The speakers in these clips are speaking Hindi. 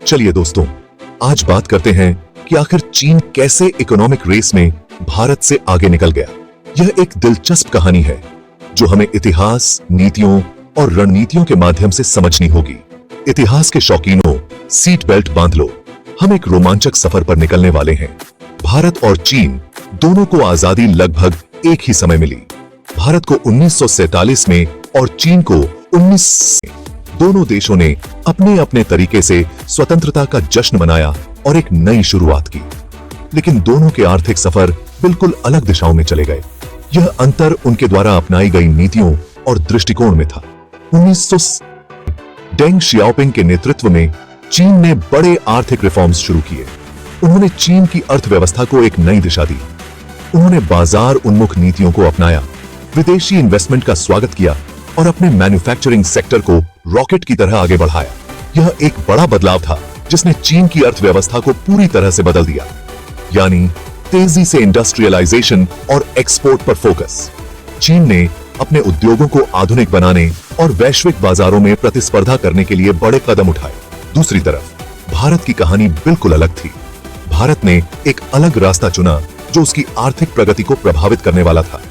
चलिए दोस्तों, आज बात करते हैं कि आखिर चीन कैसे इकोनॉमिक रेस में भारत से आगे निकल गया। यह एक दिलचस्प कहानी है जो हमें इतिहास, नीतियों और रणनीतियों के माध्यम से समझनी होगी। इतिहास के शौकीनों, सीट बेल्ट बांध लो, हम एक रोमांचक सफर पर निकलने वाले हैं। भारत और चीन दोनों को आजादी लगभग एक ही समय मिली। भारत को 1947 में और चीन को 19 में। दोनों देशों ने अपने अपने तरीके से स्वतंत्रता का जश्न मनाया और एक नई शुरुआत की, लेकिन दोनों के आर्थिक सफर बिल्कुल अलग दिशाओं में चले गए। यह अंतर उनके द्वारा अपनाई गई नीतियों और दृष्टिकोण में था। 1900 डेंग शियाओपिंग के नेतृत्व में चीन ने बड़े आर्थिक रिफॉर्म्स शुरू किए। उन्होंने चीन की अर्थव्यवस्था को एक नई दिशा दी। उन्होंने बाजार उन्मुख नीतियों को अपनाया, विदेशी इन्वेस्टमेंट का स्वागत किया और अपने मैन्युफैक्चरिंग सेक्टर को रॉकेट की तरह आगे बढ़ाया। यह एक बड़ा बदलाव था जिसने चीन की अर्थव्यवस्था को पूरी तरह से बदल दिया, यानी तेजी से इंडस्ट्रियलाइजेशन और एक्सपोर्ट पर फोकस। चीन ने अपने उद्योगों को आधुनिक बनाने और वैश्विक बाजारों में प्रतिस्पर्धा करने के लिए बड़े कदम उठाए। दूसरी तरफ भारत की कहानी बिल्कुल अलग थी। भारत ने एक अलग रास्ता चुना जो उसकी आर्थिक प्रगति को प्रभावित करने वाला था।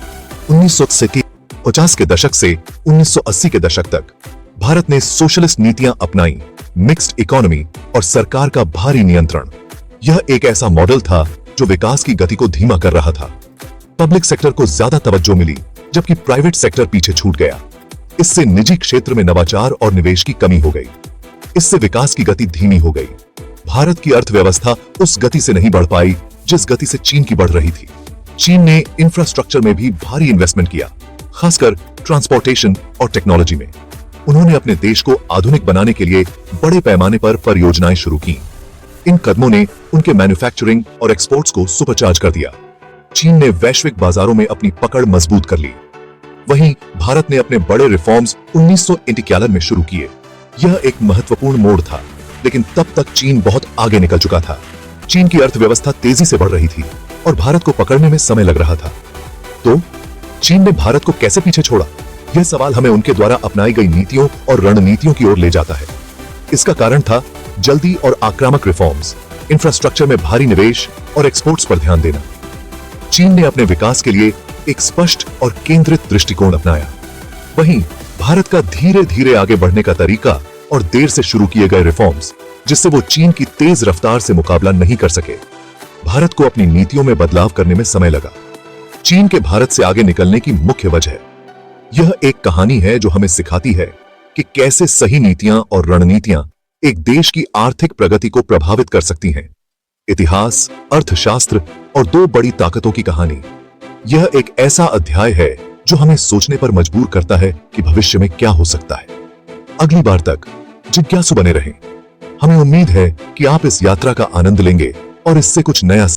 1950 के दशक से 1980 के दशक तक भारत ने सोशलिस्ट नीतियां अपनाई, मिक्स्ड इकोनॉमी और सरकार का भारी नियंत्रण। यह एक ऐसा मॉडल था जो विकास की गति को धीमा कर रहा था। पब्लिक सेक्टर को ज्यादा तवज्जो मिली जबकि प्राइवेट सेक्टर पीछे छूट गया। इससे निजी क्षेत्र में नवाचार और निवेश की कमी हो गई। इससे विकास की गति धीमी हो गई। भारत की अर्थव्यवस्था उस गति से नहीं बढ़ पाई जिस गति से चीन की बढ़ रही थी। चीन ने इंफ्रास्ट्रक्चर में भी भारी इन्वेस्टमेंट किया, खासकर ट्रांसपोर्टेशन और टेक्नोलॉजी में। उन्होंने अपने देश को आधुनिक बनाने के लिए बड़े पैमाने पर परियोजनाएं शुरू की। इन कदमों ने उनके मैन्युफैक्चरिंग और एक्सपोर्ट्स को सुपरचार्ज कर दिया। चीन ने वैश्विक बाजारों में अपनी पकड़ मजबूत कर ली। वहीं भारत ने अपने बड़े रिफॉर्म्स 1991 में शुरू किए। यह एक महत्वपूर्ण मोड़ था, लेकिन तब तक चीन बहुत आगे निकल चुका था। चीन की अर्थव्यवस्था तेजी से बढ़ रही थी और भारत को पकड़ने में समय लग रहा था। तो चीन ने भारत को कैसे पीछे छोड़ा? यह सवाल हमें उनके द्वारा अपनाई गई नीतियों और रणनीतियों की ओर ले जाता है। इसका कारण था जल्दी और आक्रामक रिफॉर्म्स, इंफ्रास्ट्रक्चर में भारी निवेश और एक्सपोर्ट्स पर ध्यान देना। चीन ने अपने विकास के लिए एक स्पष्ट और केंद्रित दृष्टिकोण अपनाया। वहीं भारत का धीरे धीरे आगे बढ़ने का तरीका और देर से शुरू किए गए रिफॉर्म्स, जिससे वो चीन की तेज रफ्तार से मुकाबला नहीं कर सके। भारत को अपनी नीतियों में बदलाव करने में समय लगा। चीन के भारत से आगे निकलने की मुख्य वजह, यह एक कहानी है जो हमें सिखाती है कि कैसे सही नीतियां और रणनीतियां एक देश की आर्थिक प्रगति को प्रभावित कर सकती हैं। इतिहास, अर्थशास्त्र और दो बड़ी ताकतों की कहानी। यह एक ऐसा अध्याय है जो हमें सोचने पर मजबूर करता है कि भविष्य में क्या हो सकता है। अगली बार तक जिज्ञासु बने रहें। हमें उम्मीद है कि आप इस यात्रा का आनंद लेंगे और इससे कुछ नया